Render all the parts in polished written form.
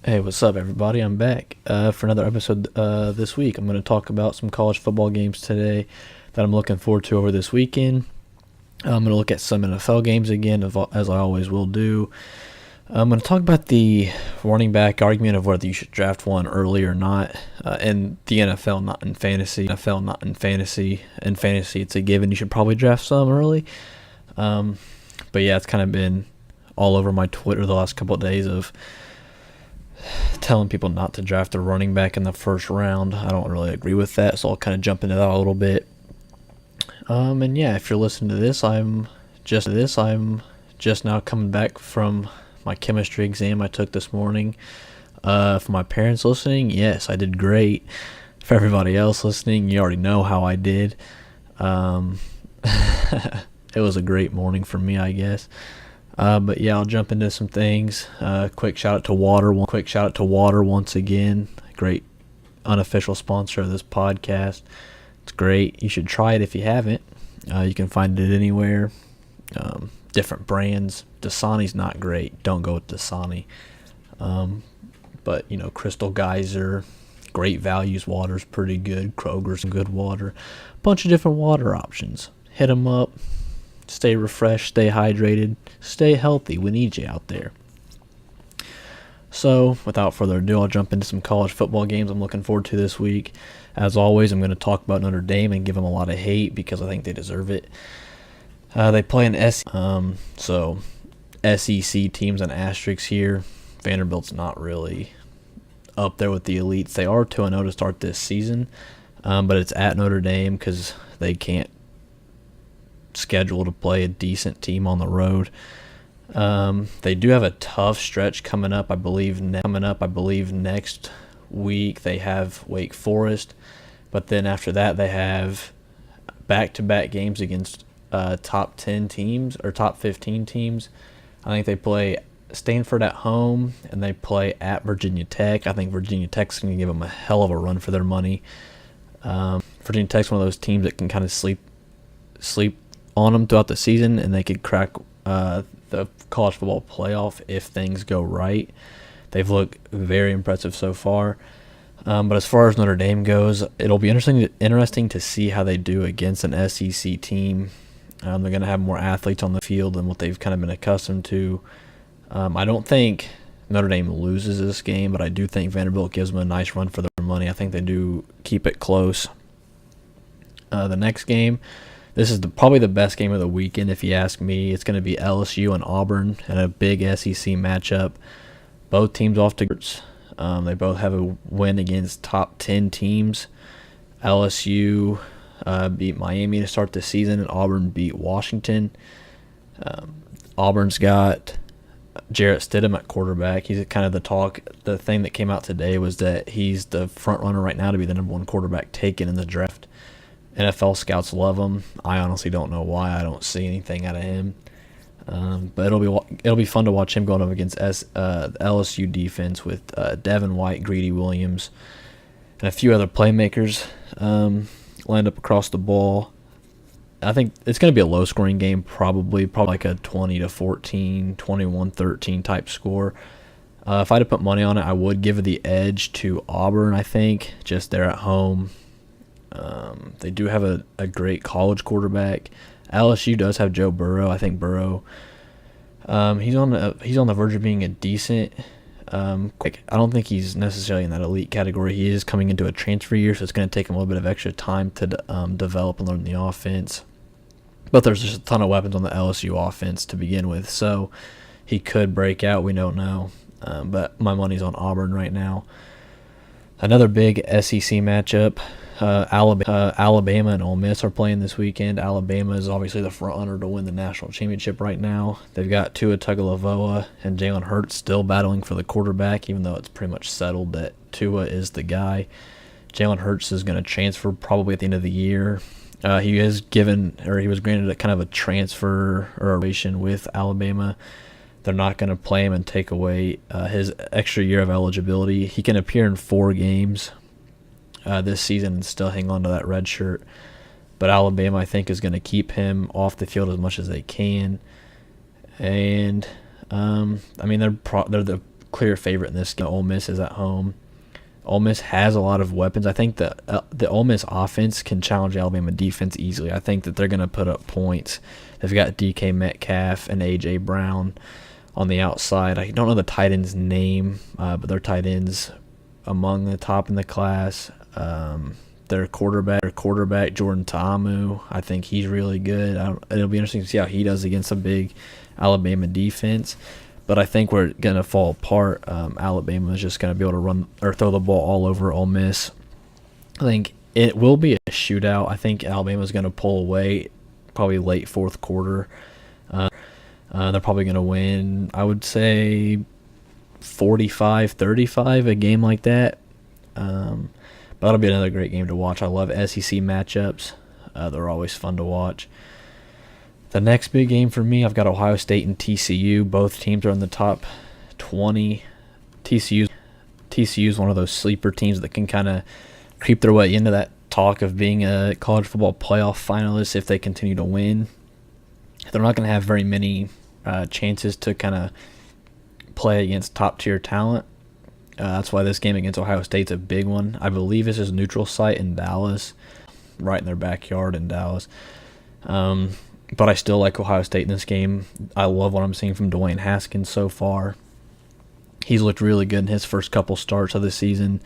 Hey, what's up, everybody? I'm back for another episode this week. I'm going to talk about some college football games today that I'm looking forward to over this weekend. I'm going to look at some NFL games again, as I always will do. I'm going to talk about the running back argument of whether you should draft one early or not in the NFL, not in fantasy. NFL, not in fantasy. In fantasy, it's a given. You should probably draft some early. But yeah, it's kind of been all over my Twitter the last couple of days of telling people not to draft a running back in the first round. I don't really agree with that, so I'll kind of jump into that a little bit. And yeah, if you're listening to this, I'm just now coming back from my chemistry exam I took this morning. For my parents listening, yes, I did great. For everybody else listening, you already know how I did. It was a great morning for me, I guess. But yeah, I'll jump into some things. Quick shout out to Water. Once again. Great unofficial sponsor of this podcast. It's great. You should try it if you haven't. You can find it anywhere. Different brands. Dasani's not great. Don't go with Dasani. But Crystal Geyser, Great Values water's pretty good. Kroger's good water. Bunch of different water options. Hit them up. Stay refreshed, stay hydrated, stay healthy. We need you out there. So, without further ado, I'll jump into some college football games I'm looking forward to this week. As always, I'm going to talk about Notre Dame and give them a lot of hate because I think they deserve it. They play an so SEC teams and asterisks here. Vanderbilt's not really up there with the elites. They are 2-0 to start this season, but it's at Notre Dame because they can't schedule to play a decent team on the road. They do have a tough stretch coming up. I believe next week they have Wake Forest, but then after that they have back-to-back games against top 10 teams or top 15 teams. I think they play Stanford at home and they play at Virginia Tech. I think Virginia Tech's going to give them a hell of a run for their money. Virginia Tech's one of those teams that can kind of sleep on them throughout the season, and they could crack the college football playoff if things go right. They've looked very impressive so far. But as far as Notre Dame goes, it'll be interesting to see how they do against an SEC team. They're going to have more athletes on the field than what they've kind of been accustomed to. I don't think Notre Dame loses this game, but I do think Vanderbilt gives them a nice run for their money. I think they do keep it close. The next game, this is probably the best game of the weekend, if you ask me. It's going to be LSU and Auburn in a big SEC matchup. Both teams off to they both have a win against top 10 teams. LSU beat Miami to start the season, and Auburn beat Washington. Auburn's got Jarrett Stidham at quarterback. He's kind of the talk. The thing that came out today was that he's the front runner right now to be the number one quarterback taken in the draft. NFL scouts love him. I honestly don't know why. I don't see anything out of him. But it'll be fun to watch him going up against LSU defense with Devin White, Greedy Williams, and a few other playmakers lined up across the ball. I think it's going to be a low-scoring game, probably like a 20-14, 21-13 type score. If I had to put money on it, I would give the edge to Auburn, I think, just they're at home. They do have a great college quarterback. LSU does have Joe Burrow. I think Burrow, he's on the verge of being a decent. I don't think he's necessarily in that elite category. He is coming into a transfer year, so it's going to take him a little bit of extra time to develop and learn the offense. But there's just a ton of weapons on the LSU offense to begin with, so he could break out. We don't know, but my money's on Auburn right now. Another big SEC matchup. Alabama and Ole Miss are playing this weekend. Alabama is obviously the front runner to win the national championship right now. They've got Tua Tagovailoa and Jalen Hurts still battling for the quarterback, even though it's pretty much settled that Tua is the guy. Jalen Hurts is going to transfer probably at the end of the year. He was granted a kind of a transfer or a relation with Alabama. They're not going to play him and take away his extra year of eligibility. He can appear in 4 games this season and still hang on to that red shirt. But Alabama, I think, is going to keep him off the field as much as they can. And, they're the clear favorite in this game. Ole Miss is at home. Ole Miss has a lot of weapons. I think the Ole Miss offense can challenge the Alabama defense easily. I think that they're going to put up points. They've got DK Metcalf and A.J. Brown on the outside. I don't know the tight end's name, but their tight end's among the top in the class. Their quarterback Jordan Ta'amu, I think he's really good. It'll be interesting to see how he does against a big Alabama defense. But I think we're going to fall apart. Alabama is just going to be able to run or throw the ball all over Ole Miss. I think it will be a shootout. I think Alabama is going to pull away probably late fourth quarter. They're probably going to win, I would say, 45-35, a game like that. But that'll be another great game to watch. I love SEC matchups. They're always fun to watch. The next big game for me, I've got Ohio State and TCU. Both teams are in the top 20. TCU is one of those sleeper teams that can kind of creep their way into that talk of being a college football playoff finalist if they continue to win. They're not going to have very many chances to kind of play against top-tier talent. That's why this game against Ohio State's a big one. I believe this is a neutral site in Dallas, right in their backyard in Dallas. But I still like Ohio State in this game. I love what I'm seeing from Dwayne Haskins so far. He's looked really good in his first couple starts of the season.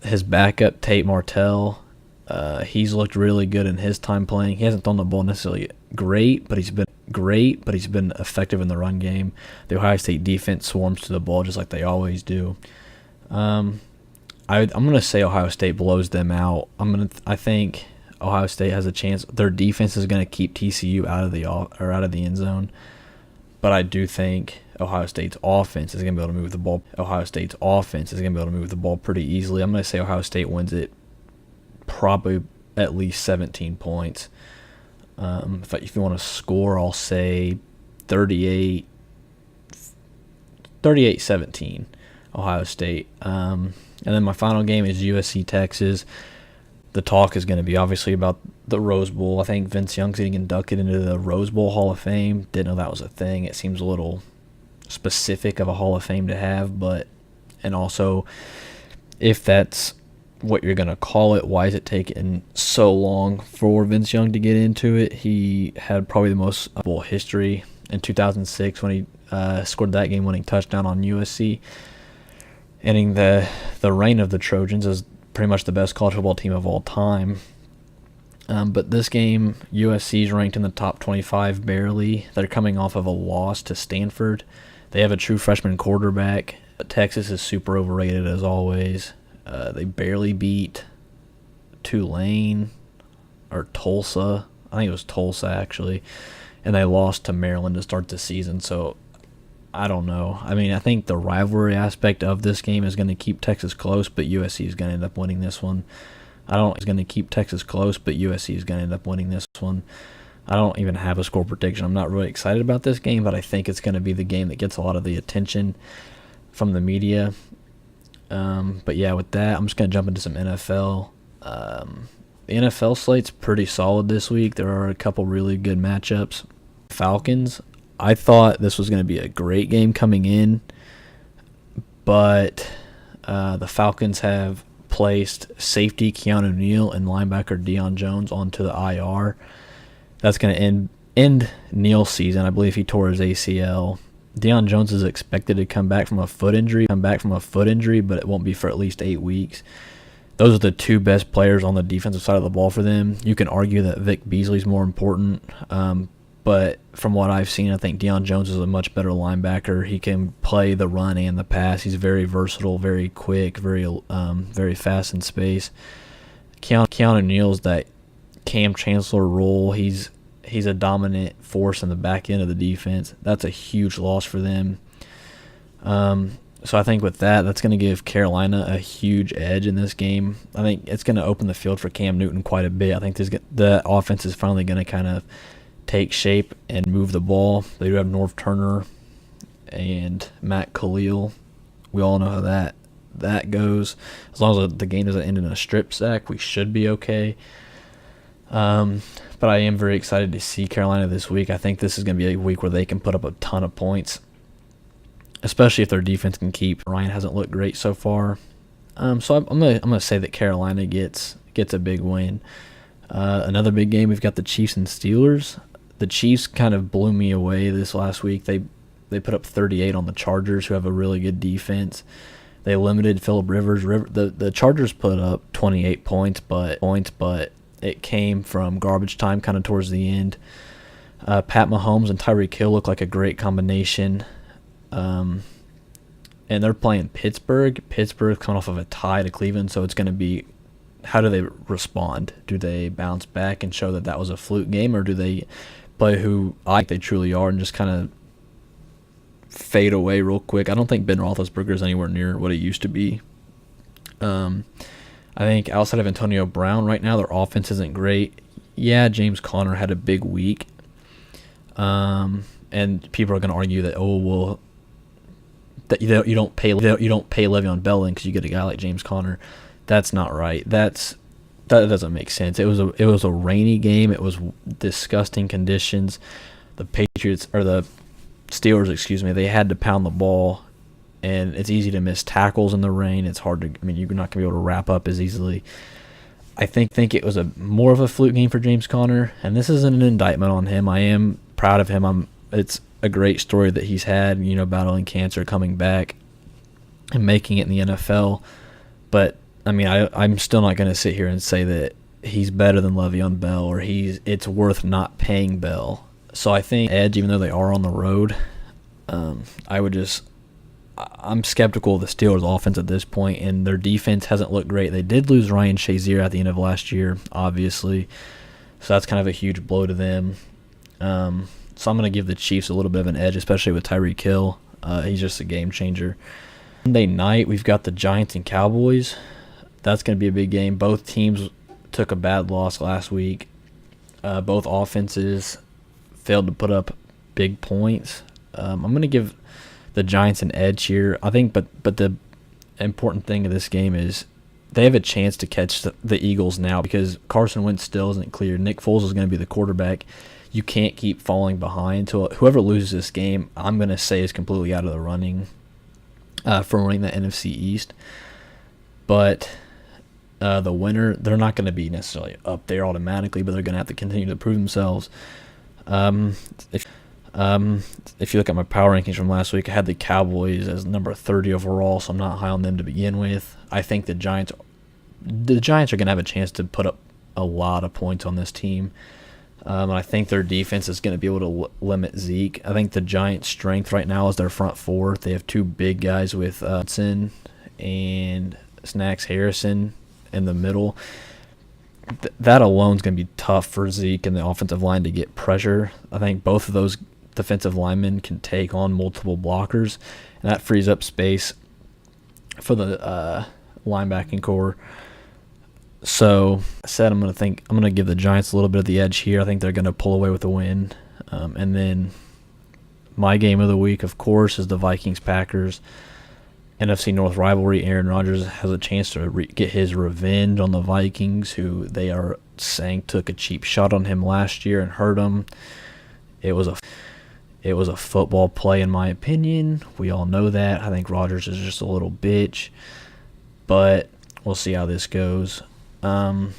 His backup, Tate Martell, he's looked really good in his time playing. He hasn't thrown the ball necessarily great, but he's been effective in the run game. The Ohio State defense swarms to the ball just like they always do. I'm going to say Ohio State blows them out. I think Ohio State has a chance. Their defense is going to keep TCU out of the end zone, but I do think Ohio State's offense is going to be able to move the ball. Pretty easily. I'm going to say Ohio State wins it probably at least 17 points. If you want to score, I'll say 38-17 Ohio State. And then my final game is USC Texas. The talk is going to be obviously about the Rose Bowl. I think Vince Young's getting inducted into the Rose Bowl Hall of Fame. Didn't know that was a thing. It seems a little specific of a Hall of Fame to have, and also if that's what you're going to call it, why is it taking so long for Vince Young to get into it? He had probably the most bowl history in 2006 when he scored that game-winning touchdown on USC, ending the reign of the Trojans as pretty much the best college football team of all time. But this game, USC is ranked in the top 25 barely. They're coming off of a loss to Stanford. They have a true freshman quarterback. Texas is super overrated as always. They barely beat Tulane or Tulsa. I think it was Tulsa, actually. And they lost to Maryland to start the season. So, I don't know. I mean, I think the rivalry aspect of this game is going to keep Texas close, but USC is going to end up winning this one. I don't even have a score prediction. I'm not really excited about this game, but I think it's going to be the game that gets a lot of the attention from the media. But yeah, with that, I'm just going to jump into some NFL. The NFL slate's pretty solid this week. There are a couple really good matchups. Falcons, I thought this was going to be a great game coming in, but the Falcons have placed safety Keanu Neal and linebacker Deion Jones onto the IR. That's going to end Neal's season. I believe he tore his ACL. Deion Jones is expected to come back from a foot injury, but it won't be for at least 8 weeks. Those are the two best players on the defensive side of the ball for them. You can argue that Vic Beasley's more important, but from what I've seen, I think Deion Jones is a much better linebacker. He can play the run and the pass. He's very versatile, very quick, very fast in space. Keanu Neal's that Cam Chancellor role. He's a dominant force in the back end of the defense. That's a huge loss for them. So I think with that's going to give Carolina a huge edge in this game. I think it's going to open the field for Cam Newton quite a bit. I think the offense is finally going to kind of take shape and move the ball. They do have Norv Turner and Matt Khalil. We all know how that goes. As long as the game doesn't end in a strip sack, we should be okay. But I am very excited to see Carolina this week. I think this is going to be a week where they can put up a ton of points. especially if their defense can keep. Ryan hasn't looked great so far. So I'm gonna say that Carolina gets a big win. Another big game, we've got the Chiefs and Steelers. The Chiefs kind of blew me away this last week. They put up 38 on the Chargers, who have a really good defense. They limited Phillip Rivers. The Chargers put up 28 points, but it came from garbage time kind of towards the end. Pat Mahomes and Tyreek Hill look like a great combination. And they're playing Pittsburgh. Pittsburgh's coming off of a tie to Cleveland, so it's going to be, how do they respond? Do they bounce back and show that that was a fluke game, or do they play who I think they truly are and just kind of fade away real quick? I don't think Ben Roethlisberger is anywhere near what it used to be. I think outside of Antonio Brown right now, their offense isn't great. Yeah, James Conner had a big week. And people are going to argue that, that you don't pay Le'Veon Bell in because you get a guy like James Conner. That's not right. That doesn't make sense. It was a rainy game. It was disgusting conditions. The Steelers, they had to pound the ball, and it's easy to miss tackles in the rain. It's hard to. You're not going to be able to wrap up as easily. I think it was more of a fluke game for James Conner, and this isn't an indictment on him. I am proud of him. It's a great story that he's had, battling cancer, coming back, and making it in the NFL. But I'm still not going to sit here and say that he's better than Le'Veon Bell, or it's worth not paying Bell. So I think edge, even though they are on the road, I'm skeptical of the Steelers' offense at this point, and their defense hasn't looked great. They did lose Ryan Shazier at the end of last year, obviously, so that's kind of a huge blow to them. So I'm going to give the Chiefs a little bit of an edge, especially with Tyreek Hill. He's just a game changer. Monday night, we've got the Giants and Cowboys. That's going to be a big game. Both teams took a bad loss last week. Both offenses failed to put up big points. I'm going to give the Giants an edge here. I think, but the important thing of this game is they have a chance to catch the Eagles now because Carson Wentz still isn't clear. Nick Foles is going to be the quarterback. You can't keep falling behind until whoever loses this game, I'm going to say, is completely out of the running for winning the NFC East. But the winner, they're not going to be necessarily up there automatically, but they're going to have to continue to prove themselves. If you look at my power rankings from last week, I had the Cowboys as number 30 overall, so I'm not high on them to begin with. I think the Giants are going to have a chance to put up a lot of points on this team. And I think their defense is going to be able to limit Zeke. I think the Giants' strength right now is their front four. They have two big guys with Hudson and Snacks Harrison in the middle. That alone is going to be tough for Zeke and the offensive line to get pressure. I think both of those defensive linemen can take on multiple blockers, and that frees up space for the linebacking core. So I said I'm going to give the Giants a little bit of the edge here. I think they're going to pull away with a win. And then my game of the week, of course, is the Vikings-Packers NFC North rivalry. Aaron Rodgers has a chance to get his revenge on the Vikings, who they are saying took a cheap shot on him last year and hurt him. It was a football play, in my opinion. We all know that. I think Rodgers is just a little bitch, but we'll see how this goes. I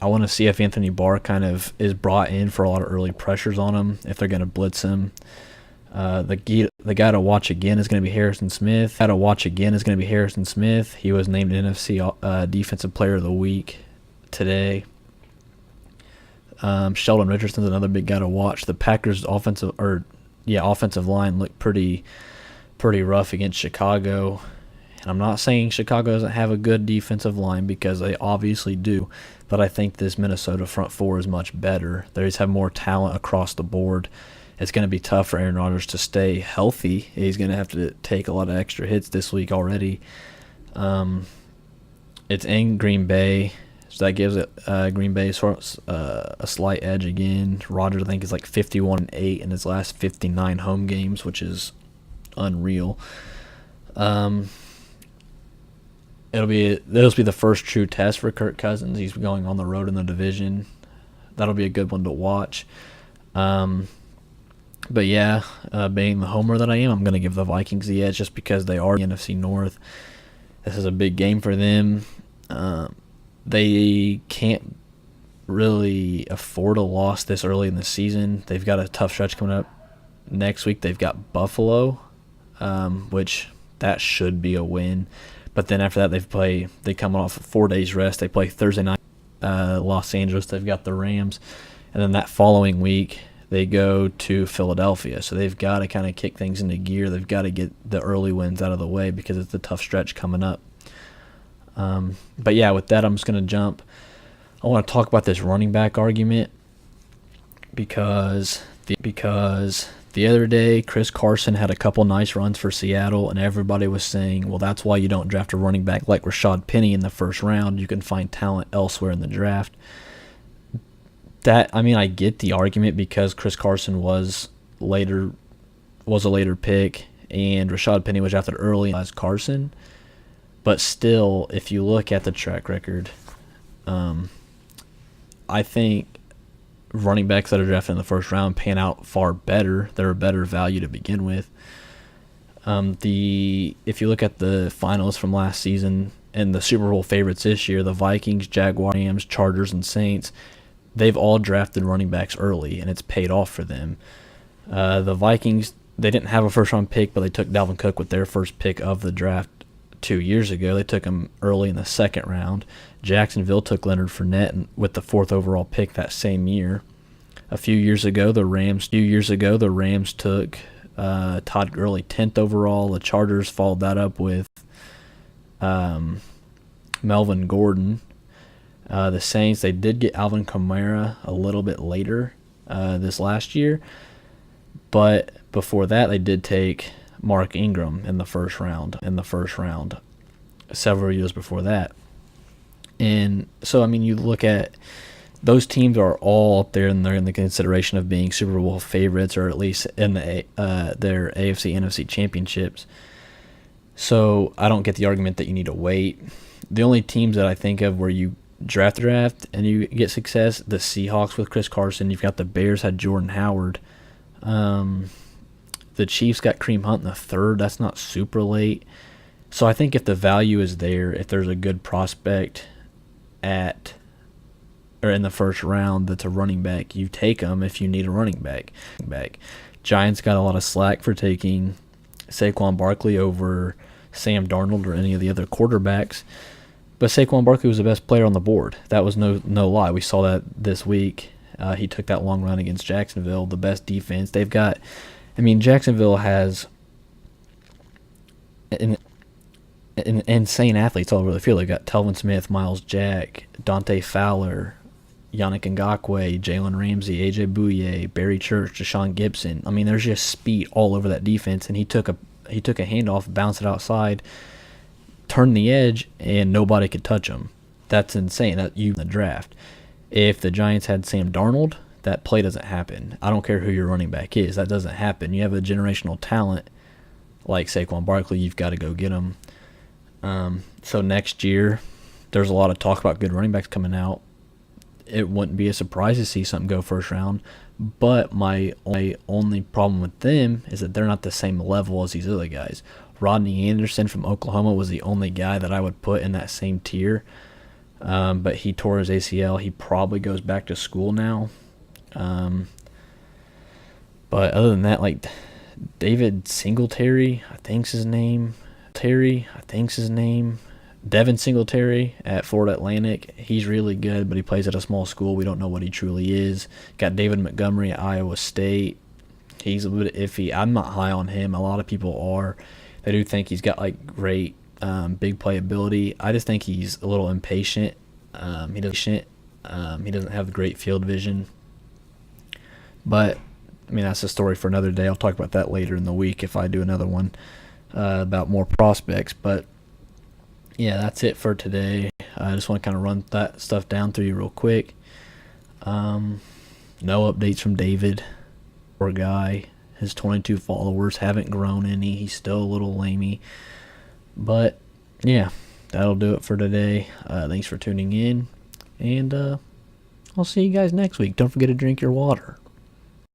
want to see if Anthony Barr kind of is brought in for a lot of early pressures on him, if they're going to blitz him. The guy to watch again is going to be Harrison Smith. He was named NFC Defensive Player of the Week today. Sheldon Richardson's another big guy to watch. The Packers' offensive line looked pretty rough against Chicago. And I'm not saying Chicago doesn't have a good defensive line, because they obviously do, but I think this Minnesota front four is much better. They just have more talent across the board. It's going to be tough for Aaron Rodgers to stay healthy. He's going to have to take a lot of extra hits this week already. It's in Green Bay, so that gives it Green Bay a slight edge again. Rodgers, I think, is like 51-8 in his last 59 home games, which is unreal. It'll be the first true test for Kirk Cousins. He's going on the road in the division. That'll be a good one to watch. But yeah, being the homer that I am, I'm going to give the Vikings the edge just because they are the NFC North. This is a big game for them. They can't really afford a loss this early in the season. They've got a tough stretch coming up. Next week they've got Buffalo, which that should be a win. But then after that they come off 4 days rest. They play Thursday night, Los Angeles. They've got the Rams, and then that following week they go to Philadelphia. So they've got to kind of kick things into gear. They've got to get the early wins out of the way because it's a tough stretch coming up. But yeah, with that, I'm just going to jump. I want to talk about this running back argument because the other day Chris Carson had a couple nice runs for Seattle, and everybody was saying, well, that's why you don't draft a running back like Rashad Penny in the first round. You can find talent elsewhere in the draft. I get the argument because Chris Carson was a later pick, and Rashad Penny was drafted early as Carson. But still, if you look at the track record, I think running backs that are drafted in the first round pan out far better. They're a better value to begin with. If you look at the finals from last season and the Super Bowl favorites this year, the Vikings, Jaguars, Rams, Chargers, and Saints, they've all drafted running backs early, and it's paid off for them. The Vikings, they didn't have a first-round pick, but they took Dalvin Cook with their first pick of the draft 2 years ago. They took him early in the second round. Jacksonville took Leonard Fournette with the 4th overall pick that same year. A few years ago, the Rams took Todd Gurley 10th overall. The Chargers followed that up with Melvin Gordon. The Saints, they did get Alvin Kamara a little bit later this last year, but before that, they did take Mark Ingram in the first round. Several years before that. And so, you look at those teams are all up there, and they're in the consideration of being Super Bowl favorites, or at least in their AFC, NFC championships. So I don't get the argument that you need to wait. The only teams that I think of where you draft and you get success, the Seahawks with Chris Carson. You've got the Bears had Jordan Howard. The Chiefs got Kareem Hunt in the 3rd. That's not super late. So I think if the value is there, if there's a good prospect in the first round that's a running back, you take them if you need a running back. Giants got a lot of slack for taking Saquon Barkley over Sam Darnold or any of the other quarterbacks. But Saquon Barkley was the best player on the board. That was no lie. We saw that this week. He took that long run against Jacksonville, the best defense. They've got, Jacksonville has insane athletes all over the field. They've got Telvin Smith, Miles Jack, Dante Fowler, Yannick Ngakoue, Jalen Ramsey, A.J. Bouye, Barry Church, Deshaun Gibson. There's just speed all over that defense, and he took a handoff, bounced it outside, turned the edge, and nobody could touch him. That's insane. That you in the draft. If the Giants had Sam Darnold, that play doesn't happen. I don't care who your running back is. That doesn't happen. You have a generational talent like Saquon Barkley. You've got to go get him. So next year, there's a lot of talk about good running backs coming out. It wouldn't be a surprise to see something go first round. But my only problem with them is that they're not the same level as these other guys. Rodney Anderson from Oklahoma was the only guy that I would put in that same tier. But he tore his ACL. He probably goes back to school now. But other than that, like David Singletary, I think's his name. Devin Singletary at Florida Atlantic. He's really good, but he plays at a small school. We don't know what he truly is. Got David Montgomery at Iowa State. He's a bit iffy. I'm not high on him. A lot of people are. They do think he's got like great big playability. I just think he's a little impatient. He doesn't have great field vision. But that's a story for another day. I'll talk about that later in the week if I do another one about more prospects. But yeah, that's it for today. I just want to kind of run that stuff down through you real quick. No updates from David. Poor guy. His 22 followers haven't grown any. He's still a little lamey. But yeah, that'll do it for today. Thanks for tuning in. And I'll see you guys next week. Don't forget to drink your water.